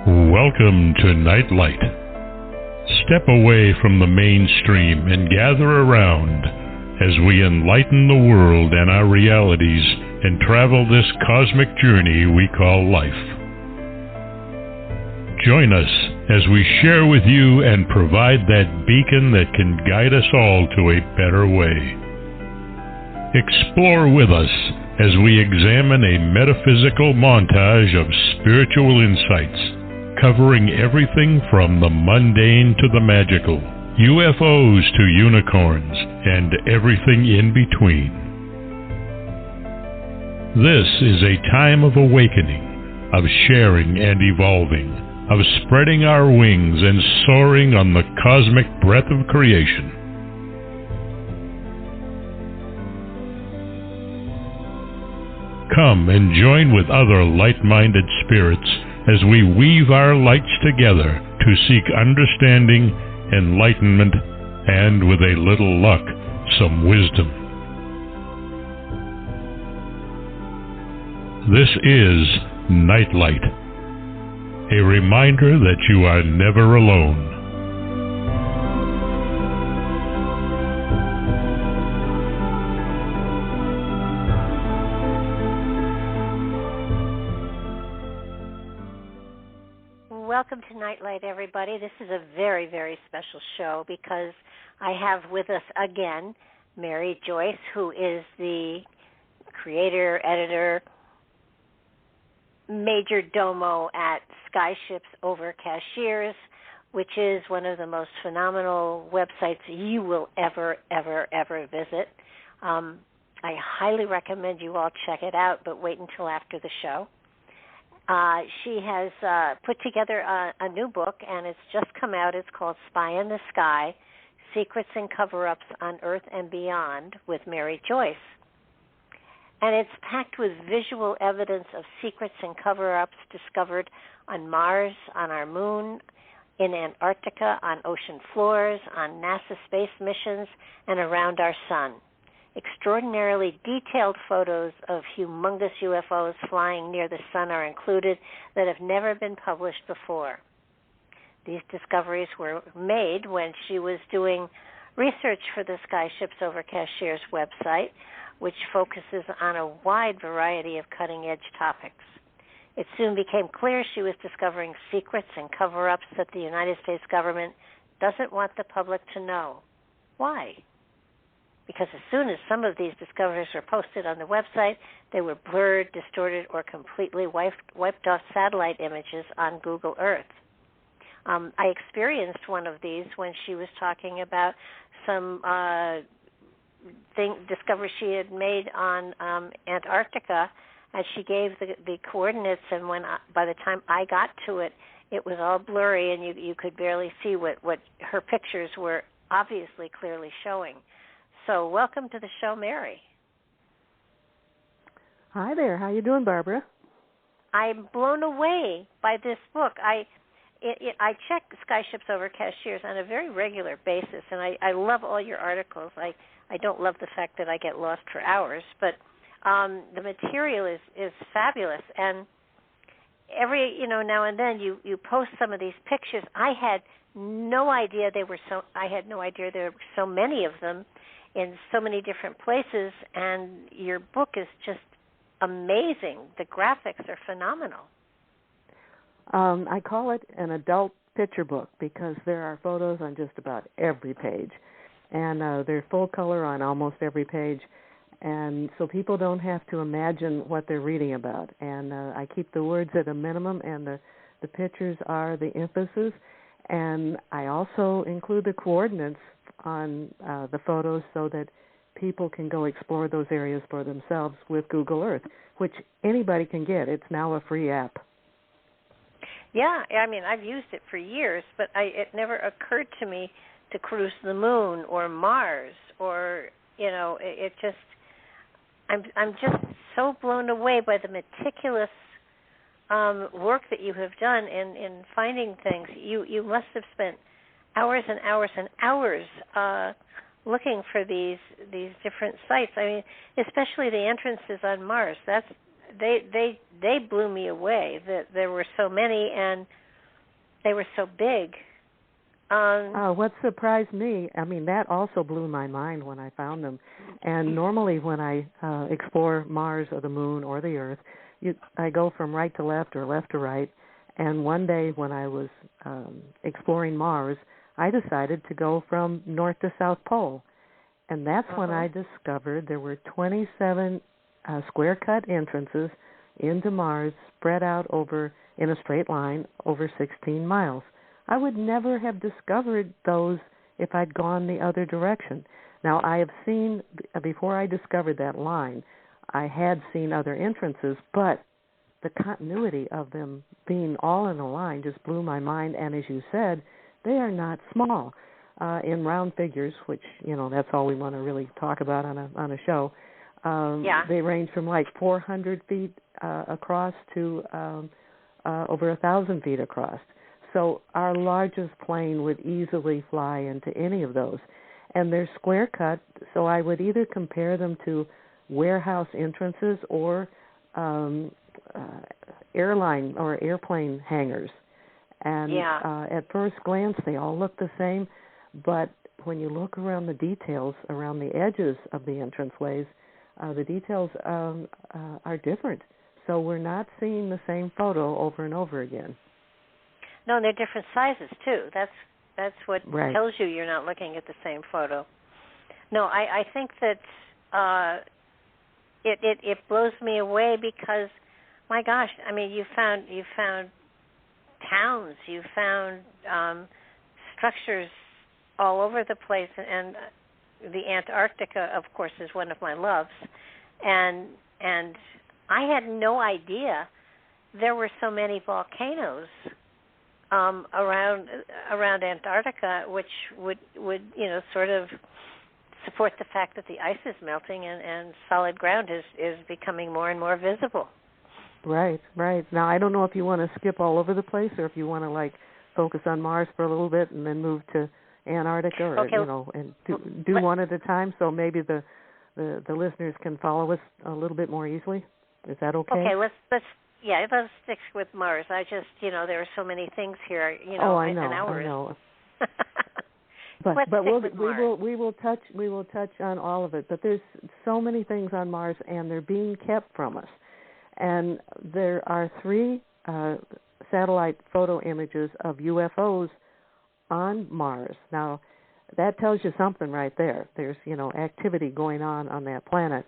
Welcome to Nightlight. Step away from the mainstream and gather around as we enlighten the world and our realities and travel this cosmic journey we call life. Join us as we share with you and provide that beacon that can guide us all to a better way. Explore with us as we examine a metaphysical montage of spiritual insights, covering everything from the mundane to the magical, UFOs to unicorns, and everything in between. This is a time of awakening, of sharing and evolving, of spreading our wings and soaring on the cosmic breath of creation. Come and join with other light-minded spirits as we weave our lights together to seek understanding, enlightenment, and, with a little luck, some wisdom. This is Nightlight, a reminder that you are never alone. Welcome to Nightlight, everybody. This is a very, very special show because I have with us again Mary Joyce, who is the creator, editor, major domo at Skyships Over Cashiers, which is one of the most phenomenal websites you will ever visit. I highly recommend you all check it out, but wait until after the show. She has put together a new book, and it's just come out. It's called Spy in the Sky, Secrets and Cover-Ups on Earth and Beyond with Mary Joyce. And it's packed with visual evidence of secrets and cover-ups discovered on Mars, on our moon, in Antarctica, on ocean floors, on NASA space missions, and around our sun. Extraordinarily detailed photos of humongous UFOs flying near the sun are included that have never been published before. These discoveries were made when she was doing research for the Skyships Over Cashiers website, which focuses on a wide variety of cutting-edge topics. It soon became clear she was discovering secrets and cover-ups that the United States government doesn't want the public to know. Why? Because as soon as some of these discoveries were posted on the website, they were blurred, distorted, or completely wiped off satellite images on Google Earth. I experienced one of these when she was talking about some discovery she had made on Antarctica, and she gave the coordinates, and by the time I got to it, it was all blurry, and you could barely see what her pictures were obviously clearly showing. So welcome to the show, Mary. Hi there. How you doing, Barbara? I'm blown away by this book. I check Skyships Over Cashiers on a very regular basis, and I love all your articles. I don't love the fact that I get lost for hours, but the material is fabulous. And every now and then you post some of these pictures. I had no idea there were so many of them in so many different places, and your book is just amazing. The graphics are phenomenal. I call it an adult picture book because there are photos on just about every page, and they're full color on almost every page, and so people don't have to imagine what they're reading about. And I keep the words at a minimum, and the pictures are the emphasis, and I also include the coordinates on the photos so that people can go explore those areas for themselves with Google Earth, which anybody can get. It's now a free app. Yeah, I mean, I've used it for years, but it never occurred to me to cruise the moon or Mars or, it just, I'm just so blown away by the meticulous work that you have done in finding things. You must have spent hours and hours and hours looking for these different sites. I mean, especially the entrances on Mars. They blew me away. That there were so many, and they were so big. What surprised me, I mean, that also blew my mind when I found them. And normally when I explore Mars or the Moon or the Earth, I go from right to left or left to right. And one day when I was exploring Mars, I decided to go from North to South Pole. And that's when I discovered there were 27 square-cut entrances into Mars spread out in a straight line over 16 miles. I would never have discovered those if I'd gone the other direction. Now, I have seen, before I discovered that line, I had seen other entrances, but the continuity of them being all in a line just blew my mind. And as you said, they are not small. In round figures, which, that's all we want to really talk about on a show, they range from like 400 feet across to over 1,000 feet across. So our largest plane would easily fly into any of those. And they're square cut, so I would either compare them to warehouse entrances or airline or airplane hangars. And at first glance, they all look the same, but when you look around the details, around the edges of the entranceways, the details are different. So we're not seeing the same photo over and over again. No, they're different sizes too. That's what tells you you're not looking at the same photo. No, I think that it blows me away because, my gosh, I mean, you found towns, you found structures all over the place, and the Antarctica, of course, is one of my loves, and I had no idea there were so many volcanoes around Antarctica, which would sort of support the fact that the ice is melting and solid ground is becoming more and more visible. Right. Now, I don't know if you want to skip all over the place or if you want to focus on Mars for a little bit and then move to Antarctica, or and do one at a time, so maybe the listeners can follow us a little bit more easily. Is that okay? Okay, let's stick with Mars. I just, there are so many things here, I in hours. I know. but we will touch on all of it. But there's so many things on Mars, and they're being kept from us. And there are 3 satellite photo images of UFOs on Mars. Now, that tells you something right there. There's, activity going on that planet.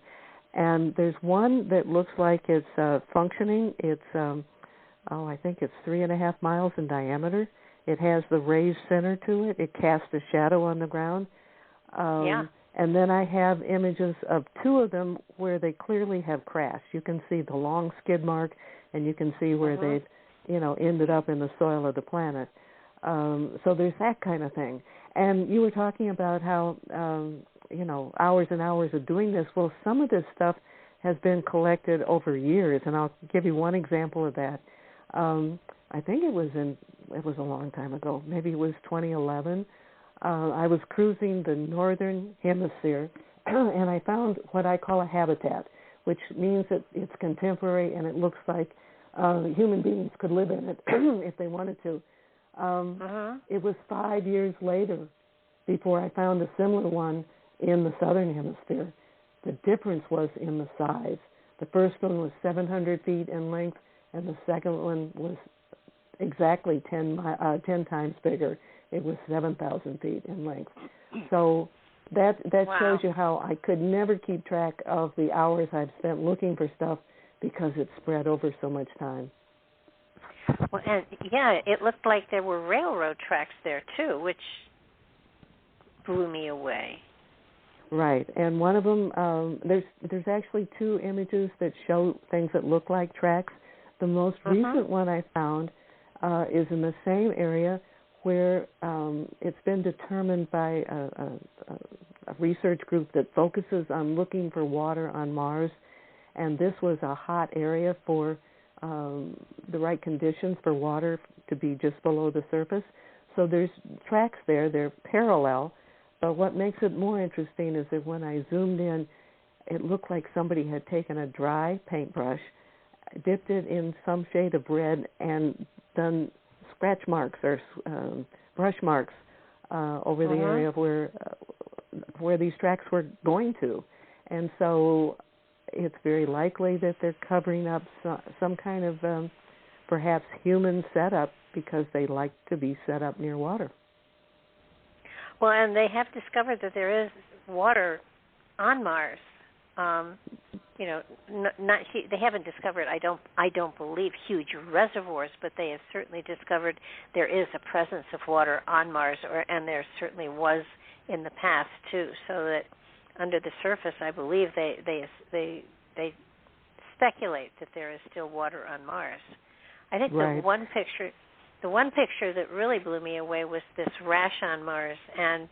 And there's one that looks like it's functioning. It's, I think it's 3.5 miles in diameter. It has the raised center to it. It casts a shadow on the ground. And then I have images of 2 of them where they clearly have crashed. You can see the long skid mark, and you can see where they've, ended up in the soil of the planet. So there's that kind of thing. And you were talking about how, hours and hours of doing this. Well, some of this stuff has been collected over years, and I'll give you one example of that. I think it was a long time ago. Maybe it was 2011. I was cruising the northern hemisphere, and I found what I call a habitat, which means that it's contemporary and it looks like human beings could live in it if they wanted to. It was 5 years later before I found a similar one in the southern hemisphere. The difference was in the size. The first one was 700 feet in length, and the second one was exactly 10 times bigger. It was 7,000 feet in length. So that shows you how I could never keep track of the hours I've spent looking for stuff because it's spread over so much time. Well, and it looked like there were railroad tracks there too, which blew me away. Right, and one of them, there's actually 2 images that show things that look like tracks. The most recent one I found is in the same area where it's been determined by a research group that focuses on looking for water on Mars, and this was a hot area for the right conditions for water to be just below the surface. So there's tracks there, they're parallel, but what makes it more interesting is that when I zoomed in, it looked like somebody had taken a dry paintbrush, dipped it in some shade of red, and done scratch marks or brush marks over the area of where these tracks were going to. And so it's very likely that they're covering up some kind of perhaps human setup because they like to be set up near water. Well, and they have discovered that there is water on Mars. They haven't discovered, I don't believe, huge reservoirs, but they have certainly discovered there is a presence of water on Mars, and there certainly was in the past too. So that under the surface, I believe they speculate that there is still water on Mars. I think the one picture that really blew me away was this rash on Mars, and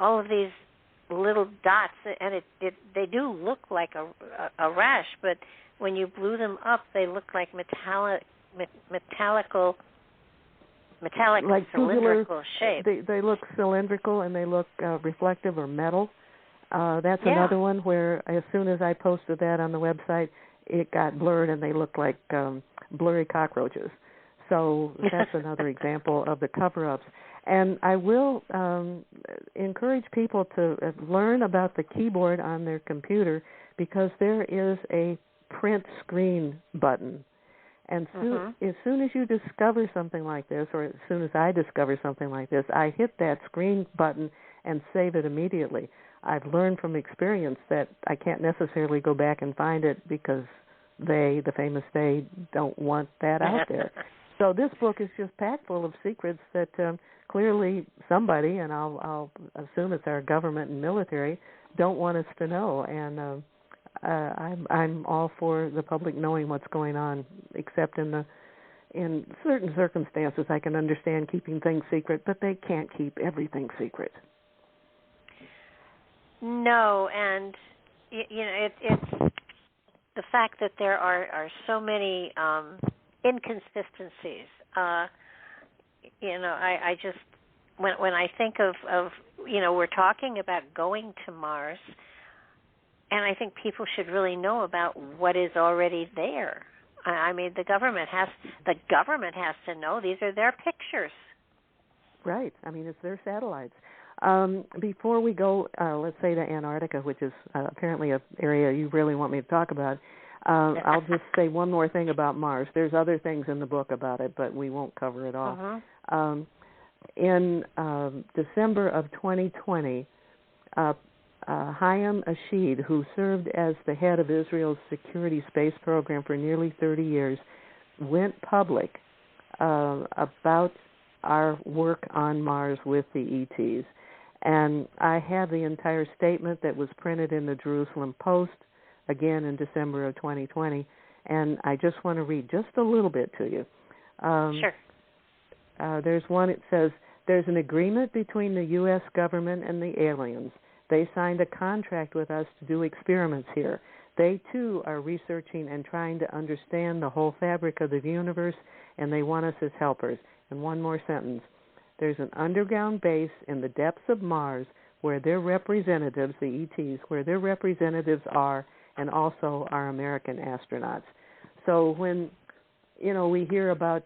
all of these little dots, and they do look like a rash, but when you blew them up, they look like metallic like cylindrical shape. They look cylindrical and they look reflective or metal. That's another one where as soon as I posted that on the website, it got blurred and they look like blurry cockroaches. So that's another example of the cover-ups. And I will encourage people to learn about the keyboard on their computer because there is a print screen button. And as soon as you discover something like this, or as soon as I discover something like this, I hit that screen button and save it immediately. I've learned from experience that I can't necessarily go back and find it because the famous they, don't want that out there. So this book is just packed full of secrets that clearly somebody, and I'll assume it's our government and military, don't want us to know. And I'm all for the public knowing what's going on, except in certain circumstances I can understand keeping things secret, but they can't keep everything secret. No, and it's the fact that there are so many inconsistencies. I just when I think of we're talking about going to Mars, and I think people should really know about what is already there. I mean, the government has to know. These are their pictures. Right. I mean, it's their satellites. Before we go, let's say to Antarctica, which is apparently an area you really want me to talk about, I'll just say one more thing about Mars. There's other things in the book about it, but we won't cover it all. In December of 2020, Hayam Ashid, who served as the head of Israel's security space program for nearly 30 years, went public about our work on Mars with the ETs. And I have the entire statement that was printed in the Jerusalem Post, again in December of 2020, and I just want to read just a little bit to you. Sure. There's one, it says, there's an agreement between the U.S. government and the aliens. They signed a contract with us to do experiments here. They, too, are researching and trying to understand the whole fabric of the universe, and they want us as helpers. And one more sentence. There's an underground base in the depths of Mars where their representatives, the ETs, where their representatives are, and also our American astronauts. So when, we hear about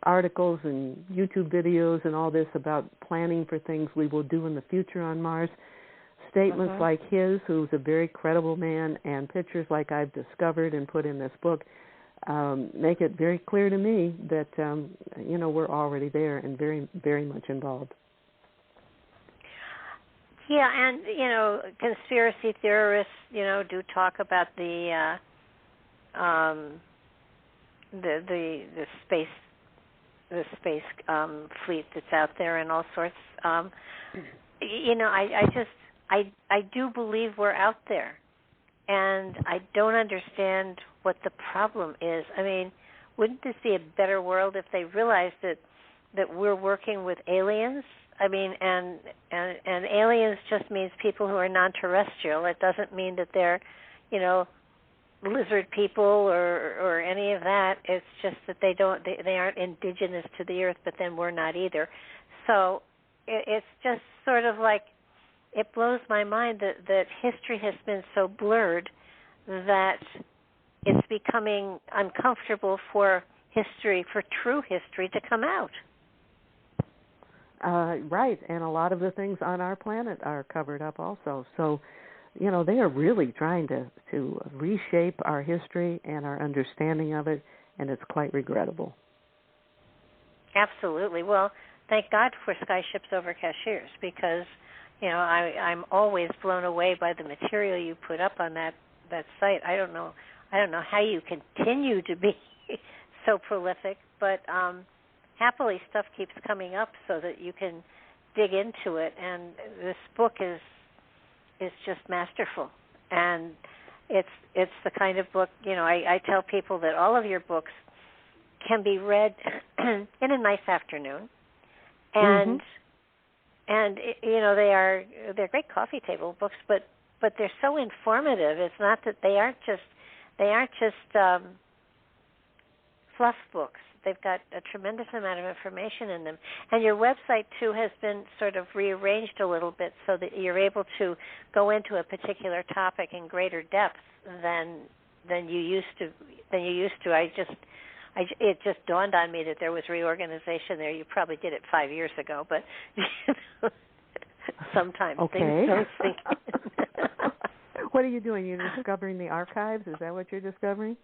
articles and YouTube videos and all this about planning for things we will do in the future on Mars, statements like his, who's a very credible man, and pictures like I've discovered and put in this book, make it very clear to me that, we're already there and very, very much involved. Yeah, and, conspiracy theorists, do talk about the space fleet that's out there and all sorts. I do believe we're out there, and I don't understand what the problem is. I mean, wouldn't this be a better world if they realized that we're working with aliens? I mean, and aliens just means people who are non-terrestrial. It doesn't mean that they're, lizard people or any of that. It's just that they aren't indigenous to the earth, but then we're not either. So it's just sort of like, it blows my mind that history has been so blurred that it's becoming uncomfortable for history, for true history to come out. Right, and a lot of the things on our planet are covered up also. So, you know, they are really trying to reshape our history and our understanding of it, and it's quite regrettable. Absolutely. Well, thank God for Skyships Over Cashiers, because, you know, I'm always blown away by the material you put up on that site. I don't know how you continue to be so prolific, but happily stuff keeps coming up so that you can dig into it. And this book is just masterful, and it's the kind of book, you know, I tell people that all of your books can be read in a nice afternoon, and you know, they're great coffee table books, but they're so informative. It's not that they aren't just fluff books. They've got a tremendous amount of information in them. And your website, too, has been sort of rearranged a little bit so that you're able to go into a particular topic in greater depth than you used to. It just dawned on me that there was reorganization there. You probably did it 5 years ago, but sometimes things don't sink in. What are you doing? You're discovering the archives? Is that what you're discovering?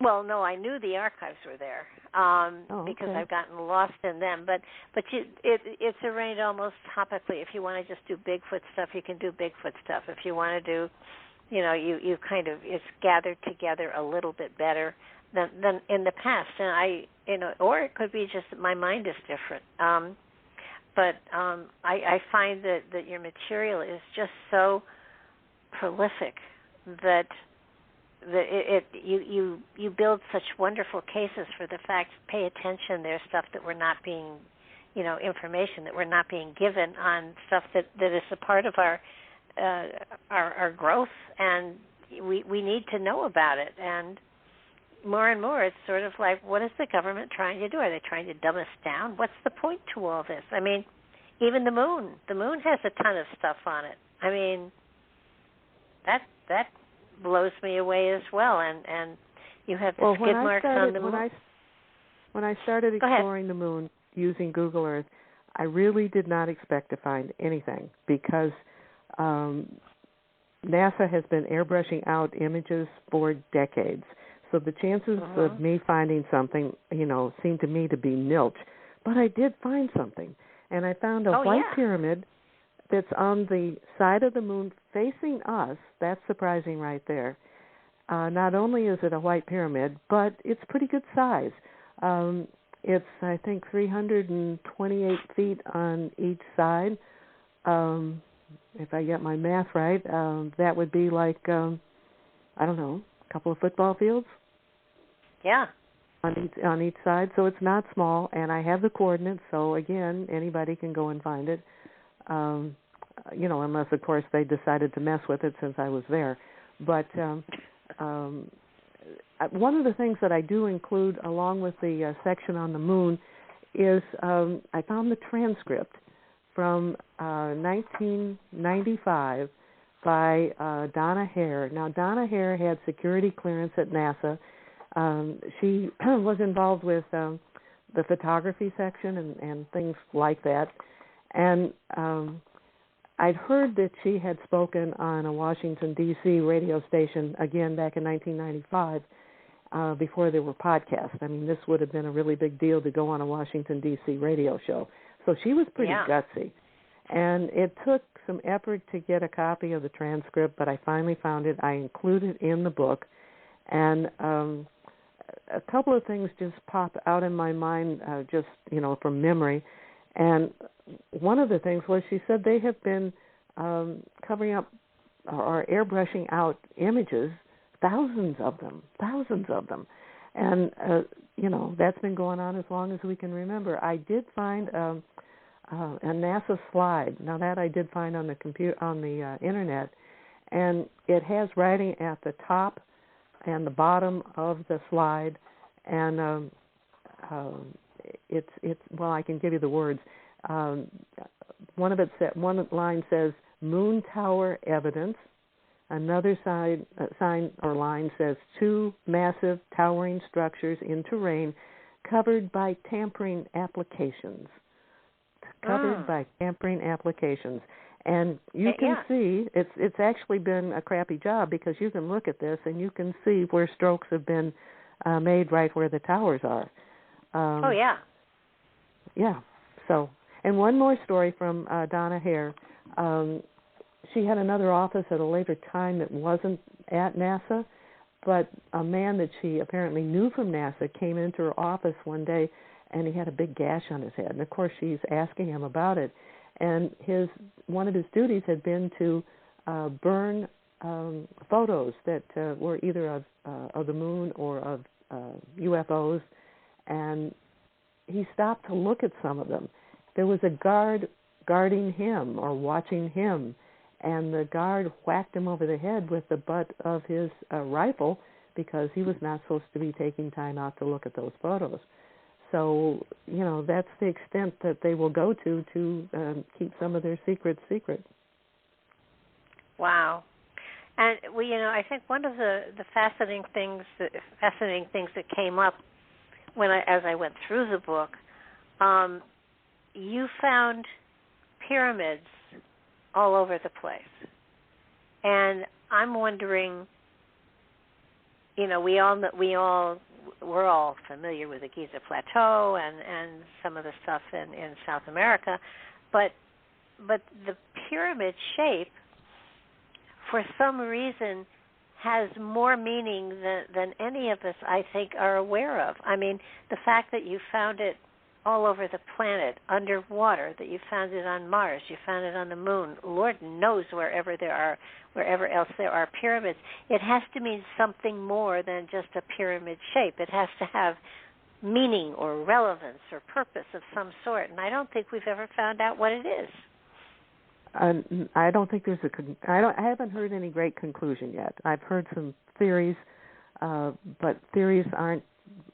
Well, no, I knew the archives were there because I've gotten lost in them. But it's arranged almost topically. If you want to just do Bigfoot stuff, you can do Bigfoot stuff. If you want to do, you know, you kind of, it's gathered together a little bit better than in the past. And or it could be just that my mind is different. But I find that your material is just so prolific that you build such wonderful cases for the fact, pay attention, there's stuff that we're not being, you know, information that we're not being given on stuff that is a part of our growth, and we need to know about it. And more, it's sort of like, what is the government trying to do? Are they trying to dumb us down? What's the point to all this? I mean, even the moon has a ton of stuff on it. I mean, that blows me away as well, and you have the skid marks on the moon. When I started exploring the moon using Google Earth, I really did not expect to find anything, because NASA has been airbrushing out images for decades. So the chances of me finding something, you know, seem to me to be nilch. But I did find something, and I found a white pyramid that's on the side of the moon facing us. That's surprising right there. Not only is it a white pyramid, but it's pretty good size. It's, I think, 328 feet on each side. If I get my math right, that would be like, I don't know, a couple of football fields? Yeah. On each side. So it's not small, and I have the coordinates, so again, anybody can go and find it. You know, unless, of course, they decided to mess with it since I was there. But one of the things that I do include, along with the section on the moon, is I found the transcript from 1995 by Donna Hare. Now, Donna Hare had security clearance at NASA. She was involved with the photography section and things like that. And I'd heard that she had spoken on a Washington, D.C. radio station, again, back in 1995, before there were podcasts. I mean, this would have been a really big deal to go on a Washington, D.C. radio show. So she was pretty gutsy. And it took some effort to get a copy of the transcript, but I finally found it. I included it in the book. And a couple of things just pop out in my mind, just, you know, from memory. And one of the things was, she said they have been covering up or airbrushing out images, thousands of them. And, you know, that's been going on as long as we can remember. I did find a NASA slide. Now, that I did find on the internet, and it has writing at the top and the bottom of the slide, and it's well, I can give you the words. One line says Moon Tower Evidence. Another sign or line says 2 massive towering structures in terrain covered by tampering applications. Covered by tampering applications. And you can see, it's actually been a crappy job because you can look at this and you can see where strokes have been made right where the towers are. Yeah. So, and one more story from Donna Hare. She had another office at a later time that wasn't at NASA, but a man that she apparently knew from NASA came into her office one day, and he had a big gash on his head. And, of course, she's asking him about it. And one of his duties had been to burn photos that were either of the moon or of UFOs, and he stopped to look at some of them. There was a guard guarding him or watching him, and the guard whacked him over the head with the butt of his rifle because he was not supposed to be taking time out to look at those photos. So, that's the extent that they will go to keep some of their secrets secret. Wow. And, I think one of the fascinating things that came up as I went through the book, you found pyramids all over the place. And I'm wondering, we're all familiar with the Giza Plateau and some of the stuff in South America, but the pyramid shape, for some reason, has more meaning than any of us, I think, are aware of. I mean, the fact that you found it all over the planet, underwater, that you found it on Mars, you found it on the moon, Lord knows wherever else there are pyramids. It has to mean something more than just a pyramid shape. It has to have meaning or relevance or purpose of some sort, and I don't think we've ever found out what it is. I don't think there's I haven't heard any great conclusion yet. I've heard some theories, but theories aren't,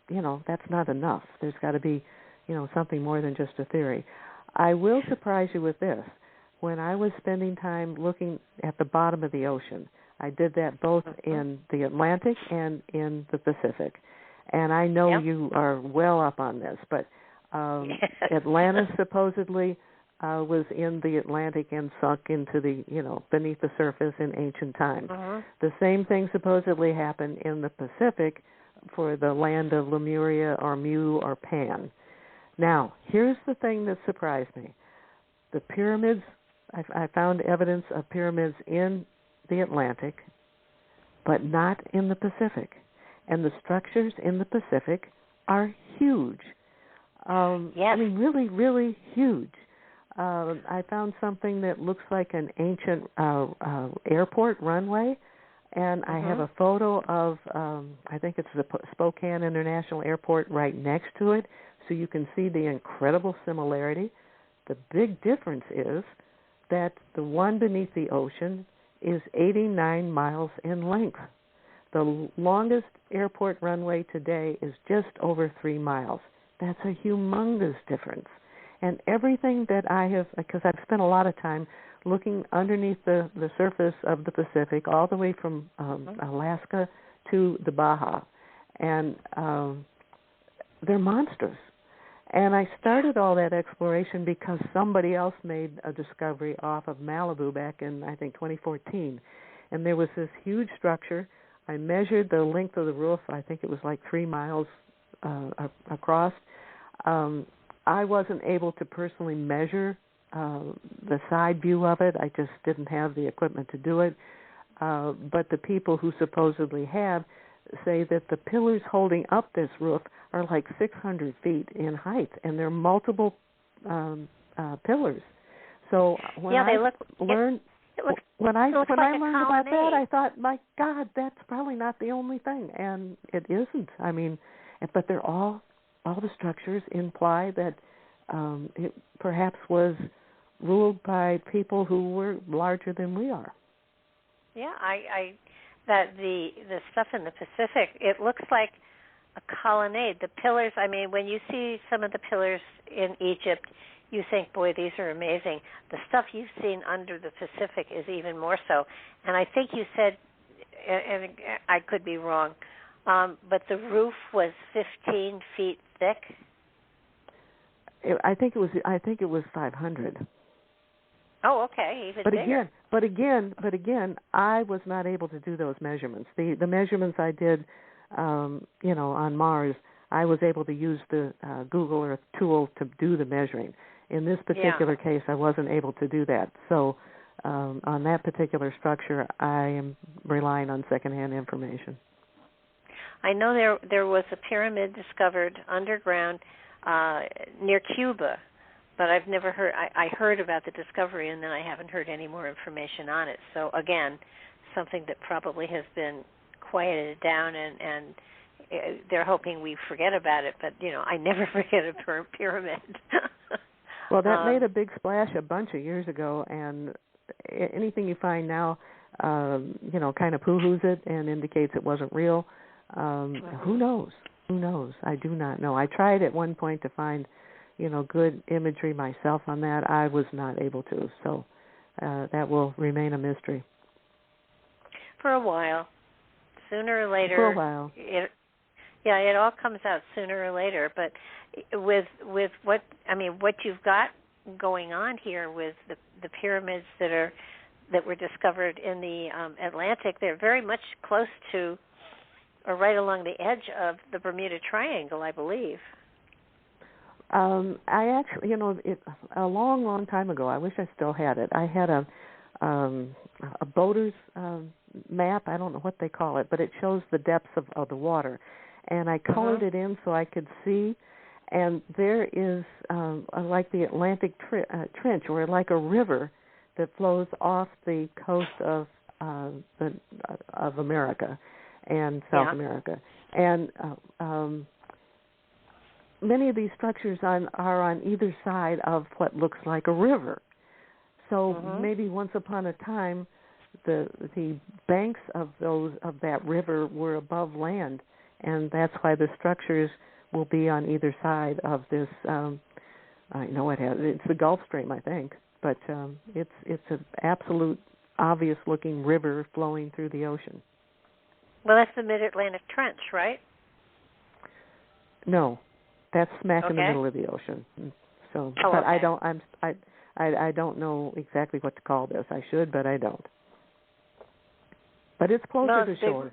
that's not enough. There's got to be, something more than just a theory. I will surprise you with this. When I was spending time looking at the bottom of the ocean, I did that both in the Atlantic and in the Pacific. And I know you are well up on this, but Atlantis supposedly was in the Atlantic and sunk into the, beneath the surface in ancient times. The same thing supposedly happened in the Pacific for the land of Lemuria or Mu or Pan. Now, here's the thing that surprised me. The pyramids, I found evidence of pyramids in the Atlantic, but not in the Pacific. And the structures in the Pacific are huge. I mean, really, really huge. I found something that looks like an ancient airport runway, and I have a photo of, I think it's the Spokane International Airport right next to it, so you can see the incredible similarity. The big difference is that the one beneath the ocean is 89 miles in length. The longest airport runway today is just over 3 miles. That's a humongous difference. And everything that I have, because I've spent a lot of time looking underneath the surface of the Pacific, all the way from Alaska to the Baja, and they're monstrous. And I started all that exploration because somebody else made a discovery off of Malibu back in, I think, 2014. And there was this huge structure. I measured the length of the roof. I think it was like 3 miles across. I wasn't able to personally measure the side view of it. I just didn't have the equipment to do it. But the people who supposedly have say that the pillars holding up this roof are like 600 feet in height, and they're multiple pillars. So when I learned about that, I thought, my God, that's probably not the only thing, and it isn't. I mean, but they're all the structures imply that it perhaps was ruled by people who were larger than we are. Yeah, that the stuff in the Pacific, it looks like a colonnade. The pillars, I mean, when you see some of the pillars in Egypt, you think, boy, these are amazing. The stuff you've seen under the Pacific is even more so. And I think you said, and I could be wrong, but the roof was 15 feet thick. I think it was 500. Oh, okay, even bigger. But again, I was not able to do those measurements. The measurements I did, on Mars, I was able to use the Google Earth tool to do the measuring. In this particular case, I wasn't able to do that. So on that particular structure, I am relying on secondhand information. I know there was a pyramid discovered underground near Cuba, but I've never heard. I heard about the discovery, and then I haven't heard any more information on it. So again, something that probably has been quieted down, and they're hoping we forget about it. But I never forget a pyramid. Well, that made a big splash a bunch of years ago, and anything you find now, kind of poo-hoos it and indicates it wasn't real. Who knows? Who knows? I do not know. I tried at one point to find, good imagery myself on that. I was not able to, so that will remain a mystery. For a while. Sooner or later. For a while. It all comes out sooner or later. But with what you've got going on here with the pyramids that were discovered in the Atlantic, they're very much close to, or right along the edge of the Bermuda Triangle, I believe. I actually, a long, long time ago, I wish I still had it. I had a boater's map. I don't know what they call it, but it shows the depths of the water. And I colored it in so I could see. And there is like the Atlantic Trench, or like a river that flows off the coast of America and South America. And many of these structures are on either side of what looks like a river. So maybe once upon a time, the banks of that river were above land, and that's why the structures will be on either side of this. I know it's the Gulf Stream, I think, but it's an absolute obvious looking river flowing through the ocean. Well, that's the Mid-Atlantic Trench, right? No, that's smack in the middle of the ocean. So, but okay. I don't know exactly what to call this. I should, but I don't. But it's closer to shore.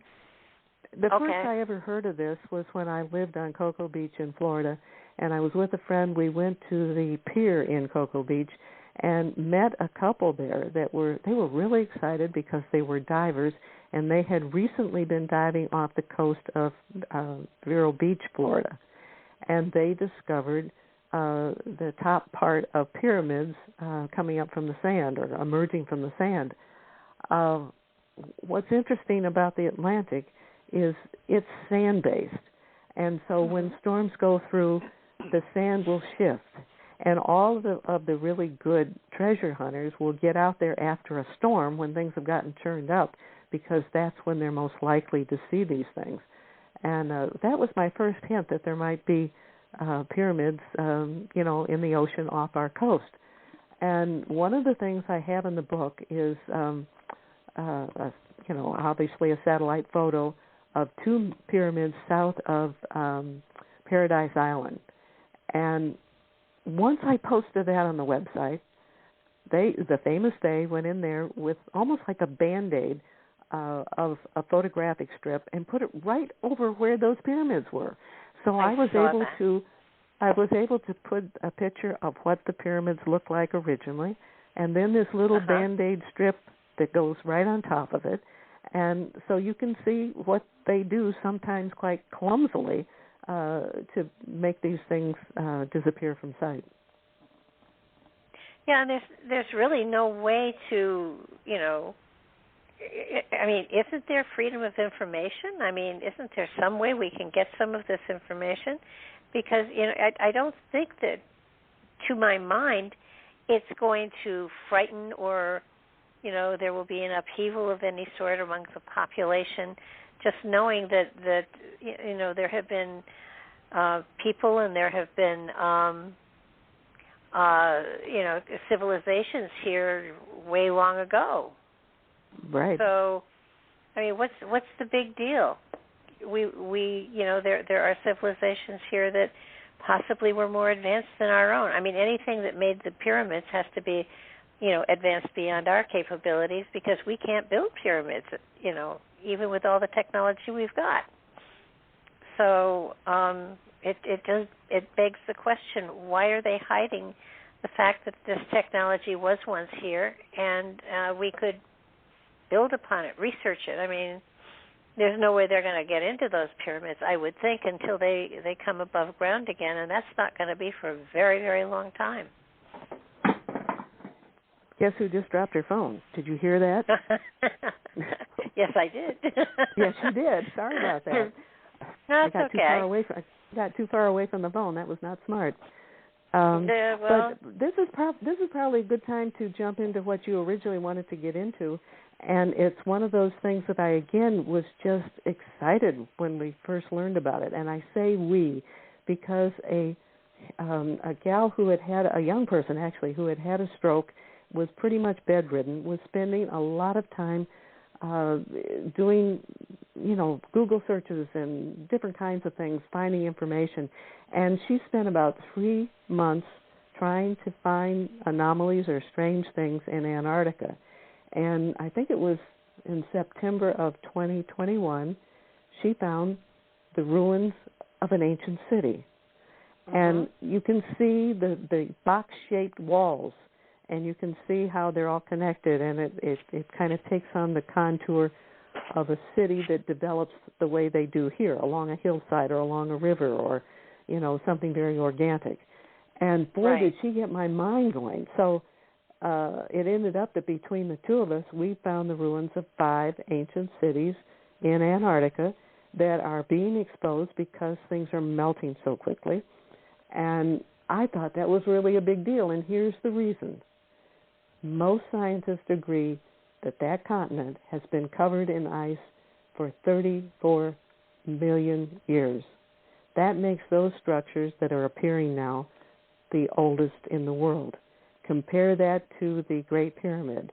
The first I ever heard of this was when I lived on Cocoa Beach in Florida, and I was with a friend. We went to the pier in Cocoa Beach and met a couple there they were really excited because they were divers, and they had recently been diving off the coast of Vero Beach, Florida, and they discovered the top part of pyramids coming up from the sand, or emerging from the sand. What's interesting about the Atlantic is it's sand-based, and so when storms go through, the sand will shift, and all of the really good treasure hunters will get out there after a storm when things have gotten churned up, because that's when they're most likely to see these things. And that was my first hint that there might be pyramids, in the ocean off our coast. And one of the things I have in the book is, obviously a satellite photo of two pyramids south of Paradise Island. And once I posted that on the website, the famous Day went in there with almost like a Band-Aid of a photographic strip and put it right over where those pyramids were. So I was able to put a picture of what the pyramids looked like originally, and then this little Band-Aid strip that goes right on top of it. And so you can see what they do, sometimes quite clumsily, to make these things disappear from sight. Yeah, and there's really no way to, isn't there freedom of information? Isn't there some way we can get some of this information? Because, I don't think that, to my mind, it's going to frighten or, there will be an upheaval of any sort amongst the population, just knowing that there have been people and there have been civilizations here way long ago. Right. So, I mean, what's the big deal? We there are civilizations here that possibly were more advanced than our own. I mean, anything that made the pyramids has to be, advanced beyond our capabilities, because we can't build pyramids, even with all the technology we've got. So it begs the question: why are they hiding the fact that this technology was once here and we could build upon it, research it? I mean, there's no way they're going to get into those pyramids, I would think, until they come above ground again, and that's not going to be for a very, very long time. Guess who just dropped her phone? Did you hear that? Yes, I did. Yes, you did. Sorry about that. No, it's okay. I got too far away from the phone. That was not smart. But this is probably a good time to jump into what you originally wanted to get into, and it's one of those things that I again was just excited when we first learned about it. And I say we because a gal who had a young person actually who had a stroke, was pretty much bedridden, was spending a lot of time doing, Google searches and different kinds of things, finding information. And she spent about 3 months trying to find anomalies or strange things in Antarctica. And I think it was in September of 2021, she found the ruins of an ancient city. Mm-hmm. And you can see the box-shaped walls, and you can see how they're all connected, and it kind of takes on the contour of a city that develops the way they do here, along a hillside or along a river or, something very organic. And boy, right. Did she get my mind going. So it ended up that between the two of us, we found the ruins of 5 ancient cities in Antarctica that are being exposed because things are melting so quickly. And I thought that was really a big deal, and here's the reason. Most scientists agree that continent has been covered in ice for 34 million years. That makes those structures that are appearing now the oldest in the world. Compare that to the Great Pyramid,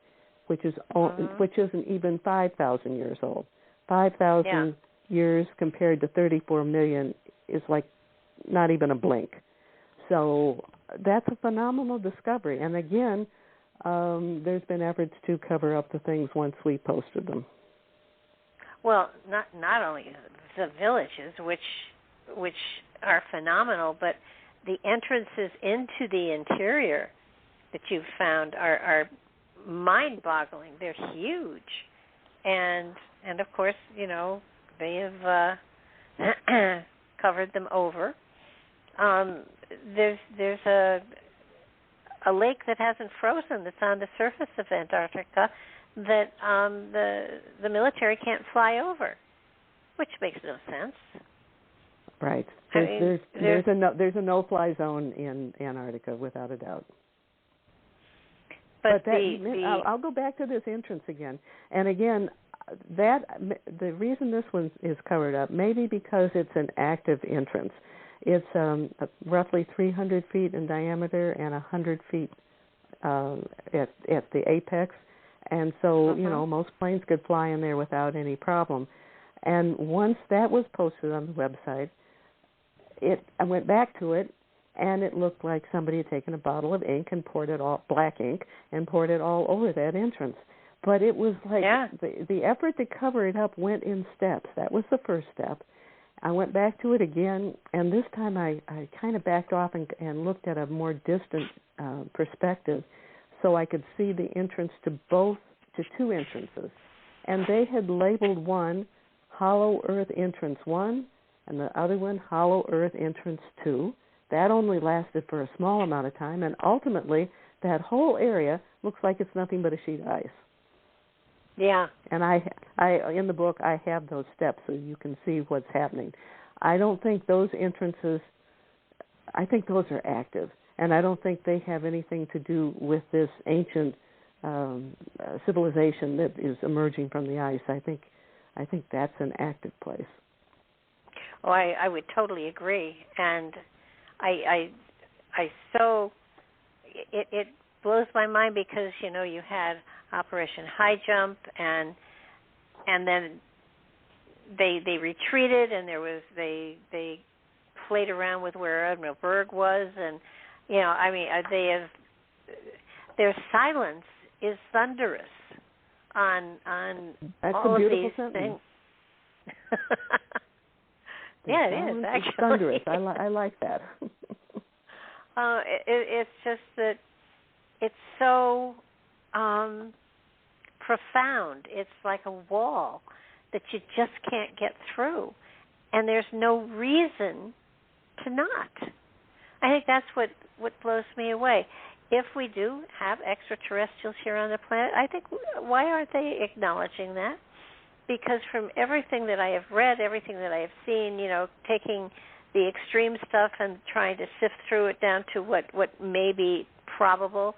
which isn't even 5,000 years old. 5,000 years compared to 34 million is like not even a blink. So that's a phenomenal discovery. And again, there's been efforts to cover up the things once we posted them. Well, not only the villages, which are phenomenal, but the entrances into the interior that you've found are mind-boggling. They're huge, and of course, they have covered them over. There's a lake that hasn't frozen that's on the surface of Antarctica that the military can't fly over, which makes no sense. Right. There's a no-fly zone in Antarctica without a doubt. But I'll go back to this entrance again. And again, the reason this one is covered up, maybe because it's an active entrance. It's roughly 300 feet in diameter and 100 feet at the apex. And so, most planes could fly in there without any problem. And once that was posted on the website, I went back to it, and it looked like somebody had taken a bottle of ink and black ink, and poured it all over that entrance. But it was like the effort to cover it up went in steps. That was the first step. I went back to it again, and this time I kind of backed off and looked at a more distant perspective so I could see the entrance to two entrances. And they had labeled one Hollow Earth Entrance 1 and the other one Hollow Earth Entrance 2. That only lasted for a small amount of time, and ultimately that whole area looks like it's nothing but a sheet of ice. Yeah. And I in the book, I have those steps so you can see what's happening. I don't think those entrances, I think those are active, and I don't think they have anything to do with this ancient civilization that is emerging from the ice. I think that's an active place. Oh, I would totally agree, and I so it blows my mind because, you know, you had Operation High Jump, and then they retreated, and they played around with where Admiral Byrd was, and, you know, I mean, their silence is thunderous on That's all a of beautiful these sentence. things. Yeah, it is, actually. It's thunderous. I like that. It's just that it's so profound. It's like a wall that you just can't get through, and there's no reason to not. I think that's what blows me away. If we do have extraterrestrials here on the planet, I think, why aren't they acknowledging that? Because from everything that I have read, everything that I have seen, you know, taking the extreme stuff and trying to sift through it down to what may be probable,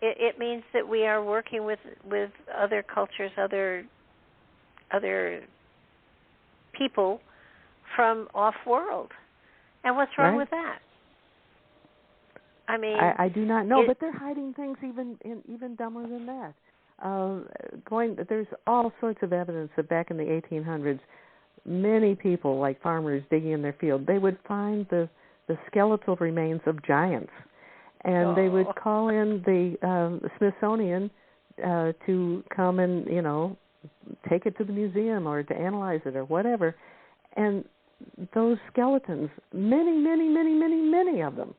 it means that we are working with other cultures, other people from off-world. And what's wrong with that? I mean, I do not know, but they're hiding things even dumber than that. There's all sorts of evidence that back in the 1800s, many people, like farmers digging in their field, they would find the skeletal remains of giants, and they would call in the Smithsonian to come and, you know, take it to the museum or to analyze it or whatever. And those skeletons, many of them,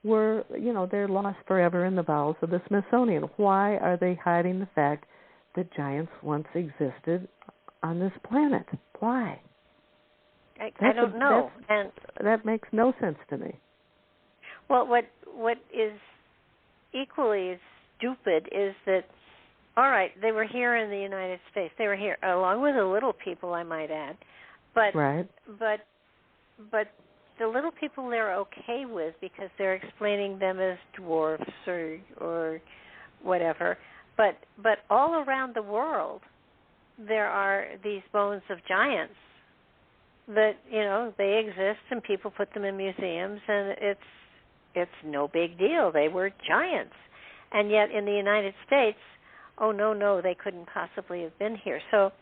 were, you know, they're lost forever in the bowels of the Smithsonian. Why are they hiding the fact that giants once existed on this planet? Why? I don't know. And that makes no sense to me. Well, what is equally stupid is that, all right, they were here in the United States. They were here along with the little people, I might add. But right. But the little people they're okay with because they're explaining them as dwarfs or whatever. But all around the world, there are these bones of giants that, you know, they exist and people put them in museums, and it's no big deal. They were giants. And yet in the United States, oh, no, they couldn't possibly have been here. So,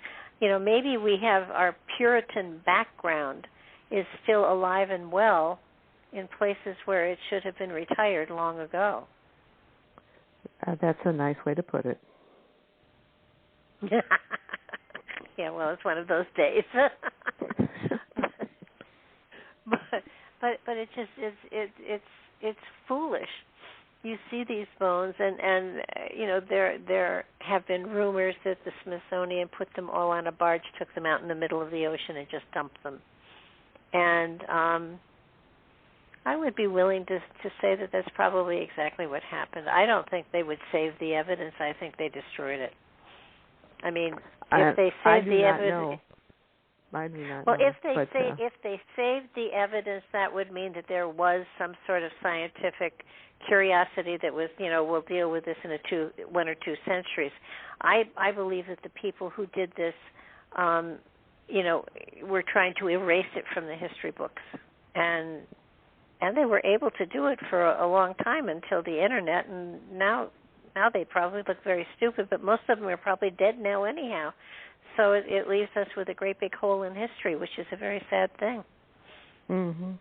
you know, maybe we have our Puritan background is still alive and well in places where it should have been retired long ago. That's a nice way to put it. Yeah, well, it's one of those days. but it just it's foolish. You see these bones, and you know, there have been rumors that the Smithsonian put them all on a barge, took them out in the middle of the ocean, and just dumped them. And I would be willing to say that that's probably exactly what happened. I don't think they would save the evidence. I think they destroyed it. I mean, if they saved the evidence, I do not well, know. If they saved the evidence, that would mean that there was some sort of scientific curiosity that was, you know, we'll deal with this in 1 or 2 centuries. I believe that the people who did this, you know, were trying to erase it from the history books, and they were able to do it for a long time until the internet, and now they probably look very stupid, but most of them are probably dead now anyhow. So it leaves us with a great big hole in history, which is a very sad thing. Mhm.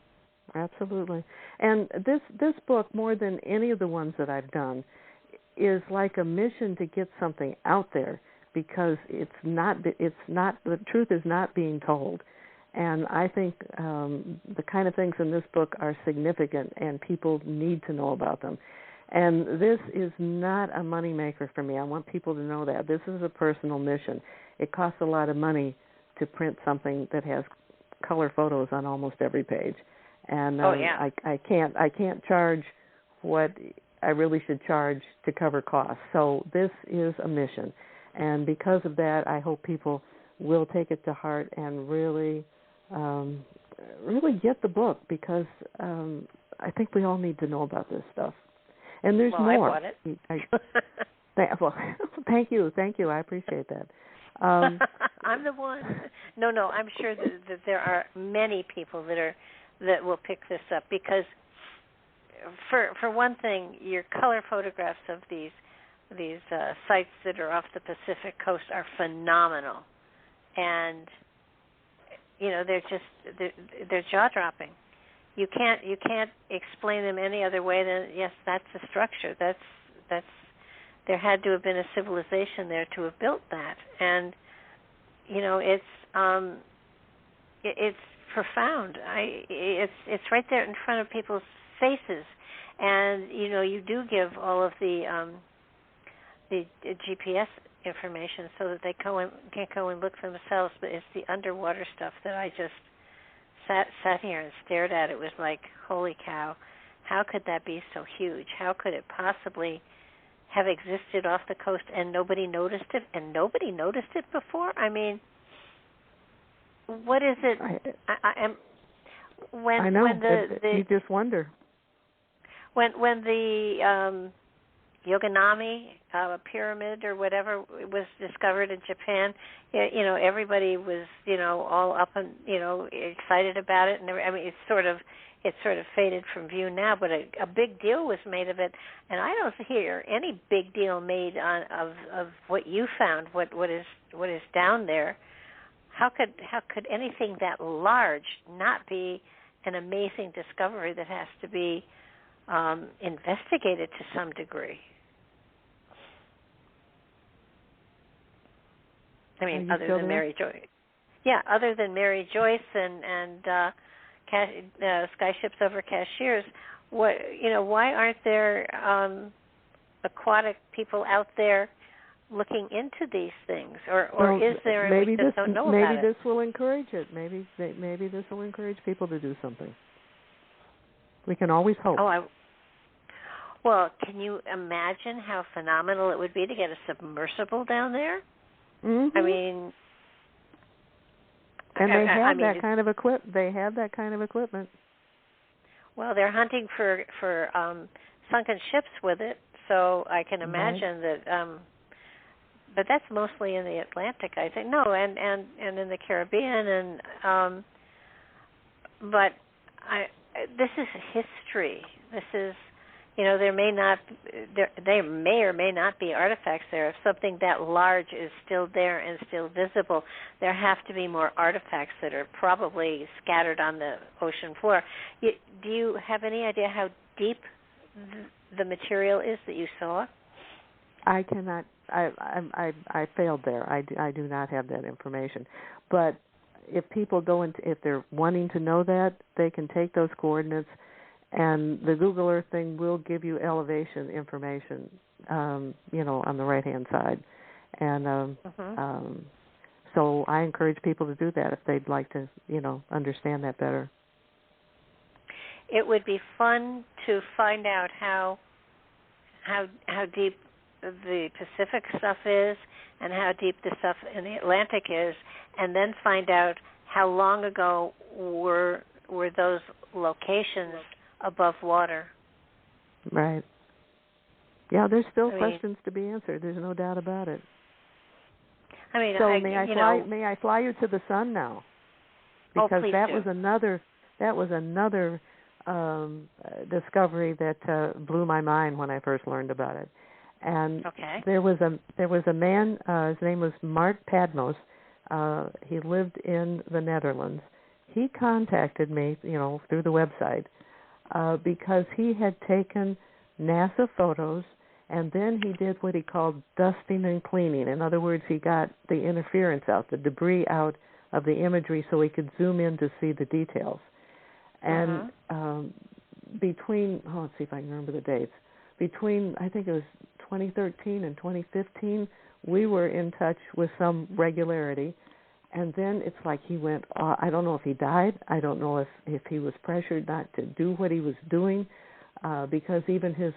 Absolutely. And this book, more than any of the ones that I've done, is like a mission to get something out there, because the truth is not being told. And I think the kind of things in this book are significant, and people need to know about them. And this is not a moneymaker for me. I want people to know that. This is a personal mission. It costs a lot of money to print something that has color photos on almost every page. And I can't charge what I really should charge to cover costs. So this is a mission. And because of that, I hope people will take it to heart and really get the book, because I think we all need to know about this stuff. And there's more. I bought it. Well, thank you. I appreciate that. I'm the one. No, I'm sure that there are many people that will pick this up, because for one thing, your color photographs of these sites that are off the Pacific coast are phenomenal, and they're jaw-dropping. You can't explain them any other way than, yes, that's a structure. That's there had to have been a civilization there to have built that, and it's profound. It's right there in front of people's faces, and you do give all of the GPS information so that they can go and look for themselves. But it's the underwater stuff that I just sat here and stared at. It was like, holy cow! How could that be so huge? How could it possibly have existed off the coast and nobody noticed it? And nobody noticed it before? I mean, what is it? I know. You just wonder. When the Yoganami pyramid or whatever was discovered in Japan, everybody was all up and excited about it, and I mean it sort of faded from view now, but a big deal was made of it, and I don't hear any big deal made of what you found, what is down there. How could anything that large not be an amazing discovery that has to be investigated to some degree? I mean, other than Mary Joyce. Yeah, other than Mary Joyce and Skyships Over Cashiers, why aren't there aquatic people out there looking into these things, or is there? And we just don't know about it? Maybe this will encourage it. Maybe this will encourage people to do something. We can always hope. Well, can you imagine how phenomenal it would be to get a submersible down there? Mm-hmm. I mean, and they have that kind of equipment. They have that kind of equipment. Well, they're hunting for sunken ships with it, so I can imagine that. But that's mostly in the Atlantic, I think. No, and in the Caribbean, and but this is history. This is. There may or may not be artifacts there. If something that large is still there and still visible, there have to be more artifacts that are probably scattered on the ocean floor. Do you have any idea how deep the material is that you saw? I cannot. I failed there. I do not have that information. But if people if they're wanting to know that, they can take those coordinates. And the Google Earth thing will give you elevation information, on the right-hand side. And so I encourage people to do that if they'd like to, understand that better. It would be fun to find out how deep the Pacific stuff is and how deep the stuff in the Atlantic is, and then find out how long ago were those locations above water. Right. Yeah, there's still questions to be answered. There's no doubt about it. I mean, so may I fly you to the sun now? Because that was another discovery that blew my mind when I first learned about it. And there was a man. His name was Mart Padmos. He lived in the Netherlands. He contacted me, through the website. Because he had taken NASA photos, and then he did what he called dusting and cleaning. In other words, he got the interference out, the debris out of the imagery so he could zoom in to see the details. And between, let's see if I can remember the dates, between, I think it was 2013 and 2015, we were in touch with some regularity. And then it's like he went, I don't know if he died. I don't know if he was pressured not to do what he was doing, because even his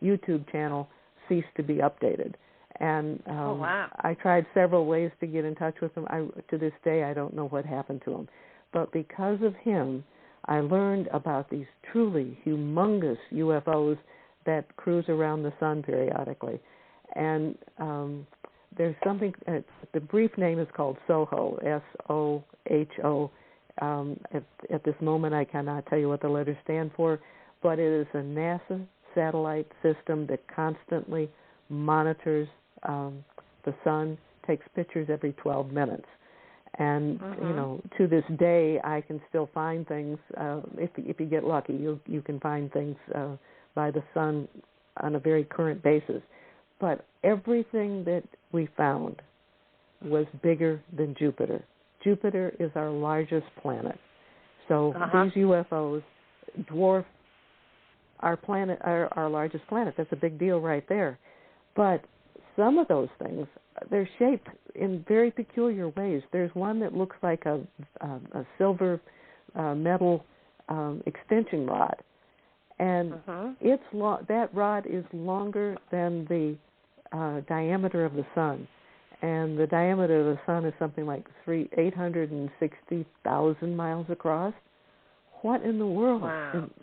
YouTube channel ceased to be updated. And I tried several ways to get in touch with him. To this day, I don't know what happened to him. But because of him, I learned about these truly humongous UFOs that cruise around the sun periodically. And there's something, the brief name is called SOHO, S-O-H-O. At this moment, I cannot tell you what the letters stand for, but it is a NASA satellite system that constantly monitors the sun, takes pictures every 12 minutes. And, you know, to this day, I can still find things. If you get lucky, you can find things by the sun on a very current basis. But everything that we found was bigger than Jupiter. Jupiter is our largest planet. So these UFOs dwarf our planet, our largest planet. That's a big deal right there. But some of those things, they're shaped in very peculiar ways. There's one that looks like a silver metal extension rod, and that rod is longer than the diameter of the sun, and the diameter of the sun is something like 860,000 miles across. What in the world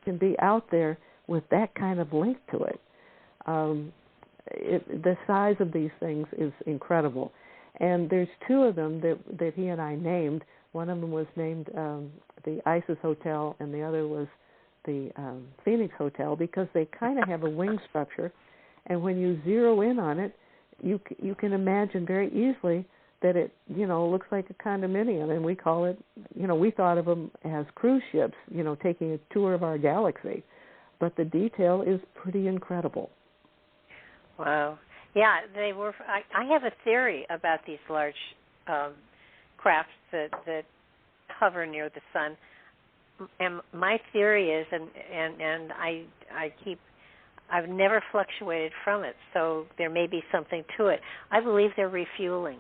can be out there with that kind of length to it? The size of these things is incredible. And there's two of them that he and I named. One of them was named the Isis Hotel, and the other was the Phoenix Hotel, because they kind of have a wing structure. And when you zero in on it, you can imagine very easily that it, looks like a condominium. And we call it, we thought of them as cruise ships, taking a tour of our galaxy. But the detail is pretty incredible. Wow. Yeah, they were. I have a theory about these large crafts that hover near the sun, and my theory is, and I've never fluctuated from it, so there may be something to it. I believe they're refueling.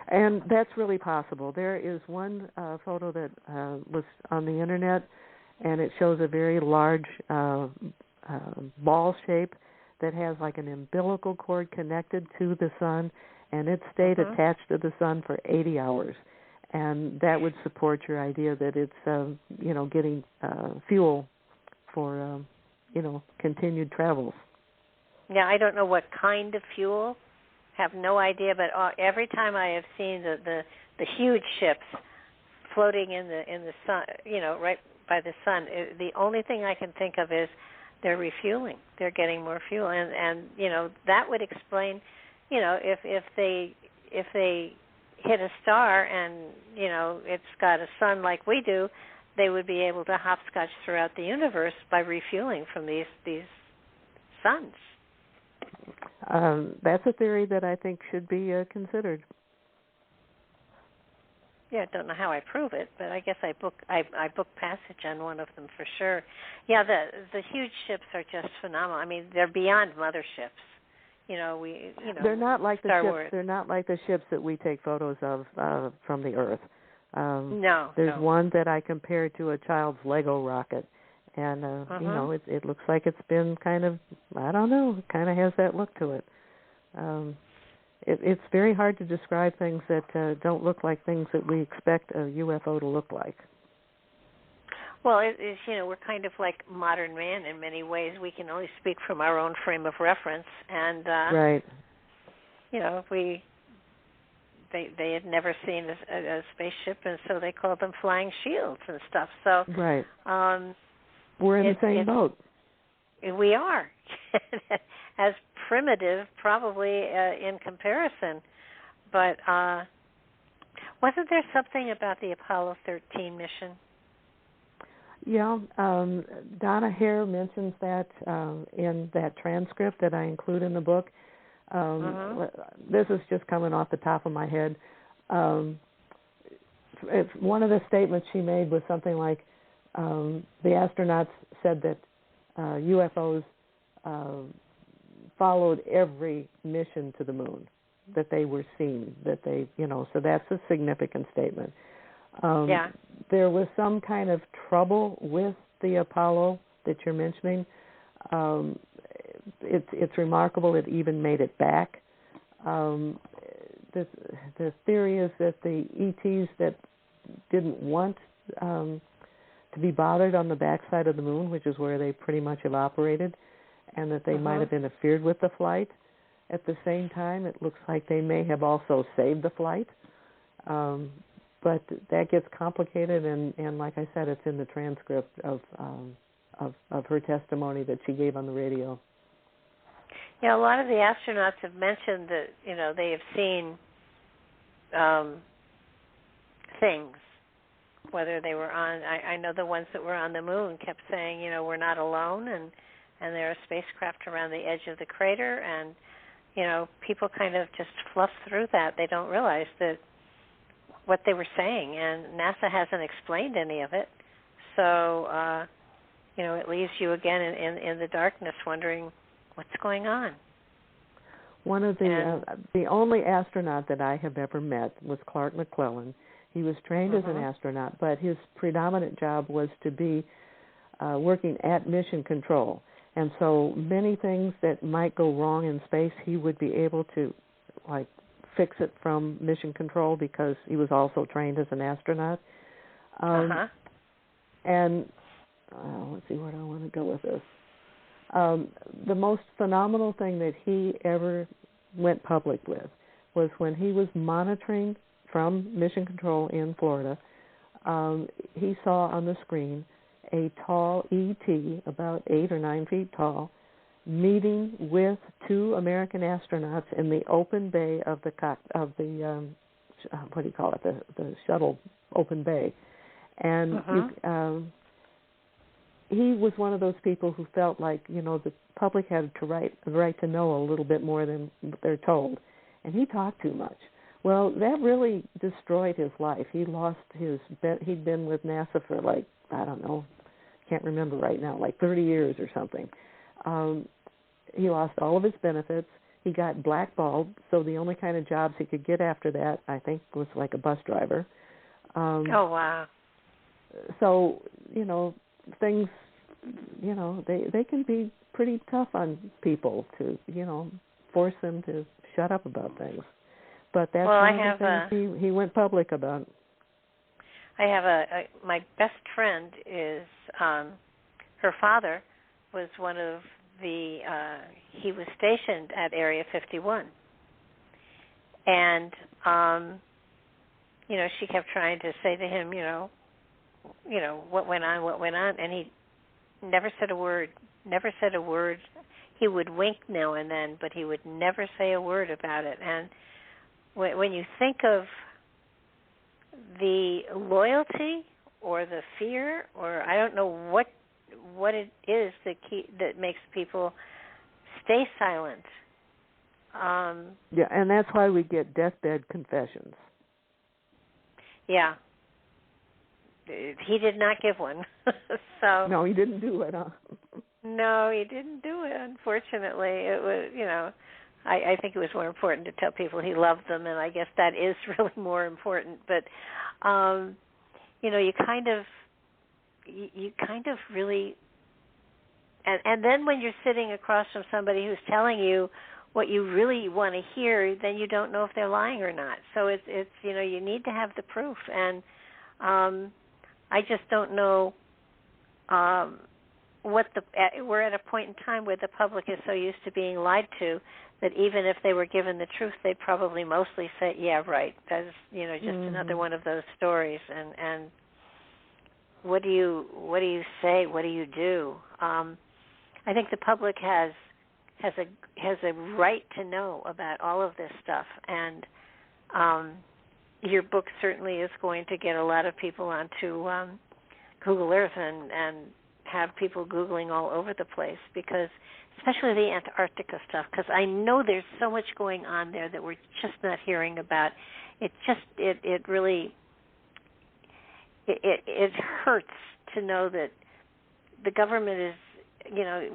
And that's really possible. There is one photo that was on the internet, and it shows a very large ball shape that has like an umbilical cord connected to the sun, and it stayed attached to the sun for 80 hours. And that would support your idea that it's, getting fuel for, continued travels. Yeah, I don't know what kind of fuel. Have no idea, but every time I have seen the huge ships floating in the sun, right by the sun, the only thing I can think of is they're refueling. They're getting more fuel, and that would explain, if they hit a star and it's got a sun like we do, they would be able to hopscotch throughout the universe by refueling from these suns. That's a theory that I think should be considered. Yeah, I don't know how I prove it, but I guess I book passage on one of them for sure. Yeah, the huge ships are just phenomenal. I mean, they're beyond motherships. They're not like the ships. Wars. They're not like the ships that we take photos of from the Earth. There's one that I compared to a child's Lego rocket, and it looks like it's been kind of, I don't know, it kind of has that look to it. It's very hard to describe things that don't look like things that we expect a UFO to look like. Well, it's, we're kind of like modern man in many ways. We can only speak from our own frame of reference, and right. They had never seen a spaceship, and so they called them flying shields and stuff. So right, we're in the same boat. We are. As primitive, probably, in comparison. But wasn't there something about the Apollo 13 mission? Yeah, Donna Hare mentions that in that transcript that I include in the book. This is just coming off the top of my head. One of the statements she made was something like, the astronauts said that UFOs followed every mission to the moon, that they were seen, that they, so that's a significant statement. There was some kind of trouble with the Apollo that you're mentioning. It's remarkable it even made it back. The theory is that the ETs that didn't want to be bothered on the backside of the moon, which is where they pretty much have operated, and that they might have interfered with the flight. At the same time, it looks like they may have also saved the flight. But that gets complicated, and like I said, it's in the transcript of of her testimony that she gave on the radio. Yeah, a lot of the astronauts have mentioned that, they have seen things, whether they were on, I know the ones that were on the moon kept saying, we're not alone, and there are spacecraft around the edge of the crater, and, people kind of just fluff through that. They don't realize that what they were saying, and NASA hasn't explained any of it. So, it leaves you again in the darkness wondering what's going on. One of the only astronaut that I have ever met was Clark McClellan. He was trained as an astronaut, but his predominant job was to be working at mission control. And so many things that might go wrong in space, he would be able to, fix it from mission control because he was also trained as an astronaut. And let's see where do I want to go with this. The most phenomenal thing that he ever went public with was when he was monitoring from Mission Control in Florida. He saw on the screen a tall ET, about 8 or 9 feet tall, meeting with 2 American astronauts in the open bay of the the shuttle open bay. And he was one of those people who felt like, the public had the right to know a little bit more than they're told. And he talked too much. Well, that really destroyed his life. He lost he'd been with NASA for can't remember right now, 30 years or something. He lost all of his benefits. He got blackballed, so the only kind of jobs he could get after that, I think, was like a bus driver. Oh, wow. So, things, they can be pretty tough on people to, force them to shut up about things. But that's one of the things he went public about. I have my best friend is, her father was one of he was stationed at Area 51. And, she kept trying to say to him, what went on, and he never said a word. He would wink now and then, but he would never say a word about it. And when you think of the loyalty or the fear, or I don't know what it is that makes people stay silent. Yeah, and that's why we get deathbed confessions. Yeah. He did not give one. So no, he didn't do it. Huh? No, he didn't do it, unfortunately. It was, I think it was more important to tell people he loved them, and I guess that is really more important. But, you kind of really, and then when you're sitting across from somebody who's telling you what you really want to hear, then you don't know if they're lying or not. So it's you need to have the proof, and I just don't know we're at a point in time where the public is so used to being lied to that even if they were given the truth, they'd probably mostly say, yeah, right. That's, just another one of those stories. And what do you say? What do you do? I think the public has a right to know about all of this stuff. And your book certainly is going to get a lot of people onto Google Earth and have people Googling all over the place, because especially the Antarctica stuff, because I know there's so much going on there that we're just not hearing about. It really hurts to know that the government is,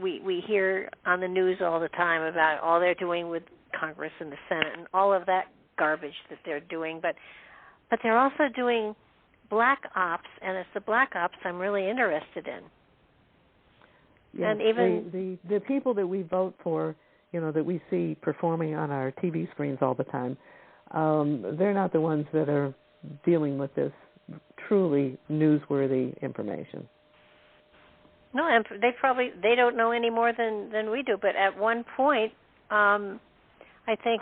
we hear on the news all the time about all they're doing with Congress and the Senate and all of that garbage that they're doing, but they're also doing black ops, and it's the black ops I'm really interested in. Yes, and even the people that we vote for, that we see performing on our TV screens all the time, they're not the ones that are dealing with this truly newsworthy information. No, and they don't know any more than we do. But at one point, I think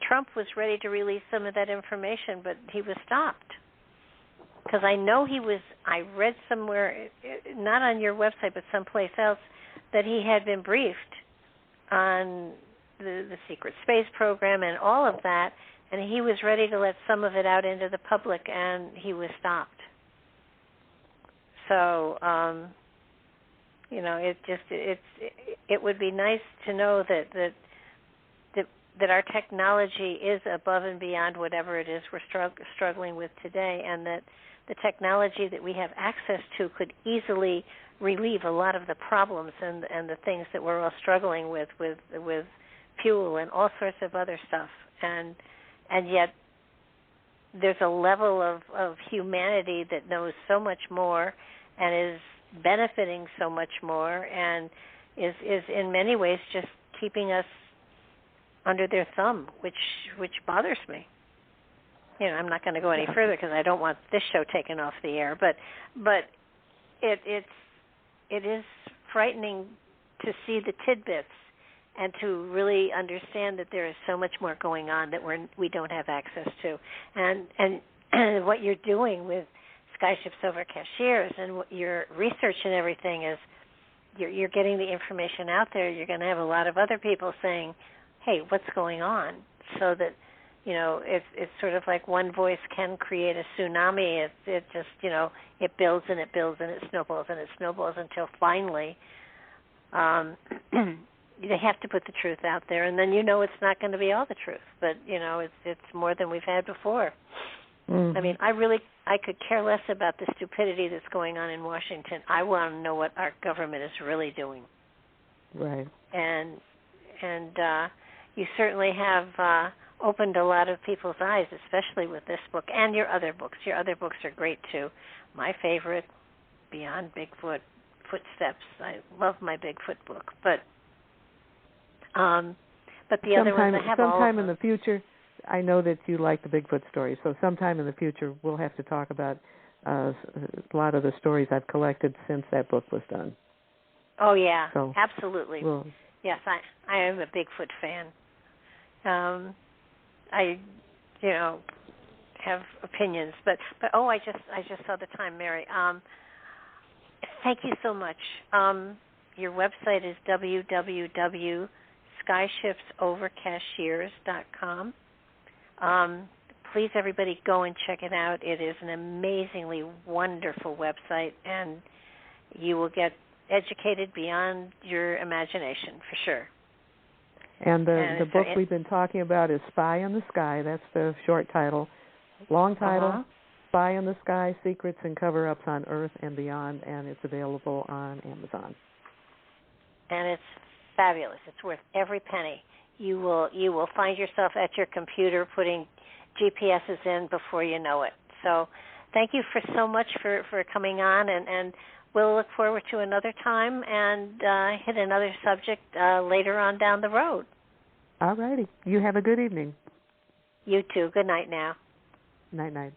Trump was ready to release some of that information, but he was stopped. because I know I read somewhere, not on your website, but someplace else, that he had been briefed on the secret space program and all of that, and he was ready to let some of it out into the public, and he was stopped. So, it would be nice to know that our technology is above and beyond whatever it is we're struggling with today, and that the technology that we have access to could easily relieve a lot of the problems and the things that we're all struggling with fuel and all sorts of other stuff. And yet there's a level of humanity that knows so much more and is benefiting so much more and is in many ways just keeping us under their thumb, which bothers me. I'm not going to go any further because I don't want this show taken off the air. But it is frightening to see the tidbits and to really understand that there is so much more going on that we don't have access to. And what you're doing with Skyships Over Cashiers and what your research and everything is, you're getting the information out there. You're going to have a lot of other people saying, hey, what's going on? So that, it's sort of like one voice can create a tsunami. It just, it builds and it builds and it snowballs and it snowballs until finally they have to put the truth out there. And then it's not going to be all the truth. But, it's more than we've had before. Mm-hmm. I mean, I could care less about the stupidity that's going on in Washington. I want to know what our government is really doing. Right. And you certainly have opened a lot of people's eyes, especially with this book and your other books. Your other books are great, too. My favorite, Beyond Bigfoot, Footsteps. I love my Bigfoot book. But the other ones, I have all of them. Sometime in the future, I know that you like the Bigfoot stories, so sometime in the future we'll have to talk about a lot of the stories I've collected since that book was done. Oh, yeah, so absolutely. Yes, I am a Bigfoot fan. I have opinions, but I just saw the time, Mary. Thank you so much. Your website is www.skyshipsovercashiers.com. Please, everybody, go and check it out. It is an amazingly wonderful website, and you will get educated beyond your imagination, for sure. And the book we've been talking about is Spy in the Sky. That's the short title. Long title, Spy in the Sky, Secrets and Cover-Ups on Earth and Beyond, and it's available on Amazon. And it's fabulous. It's worth every penny. You will find yourself at your computer putting GPSs in before you know it. So thank you so much for coming on, and we'll look forward to another time and hit another subject later on down the road. All righty. You have a good evening. You too. Good night now. Night-night.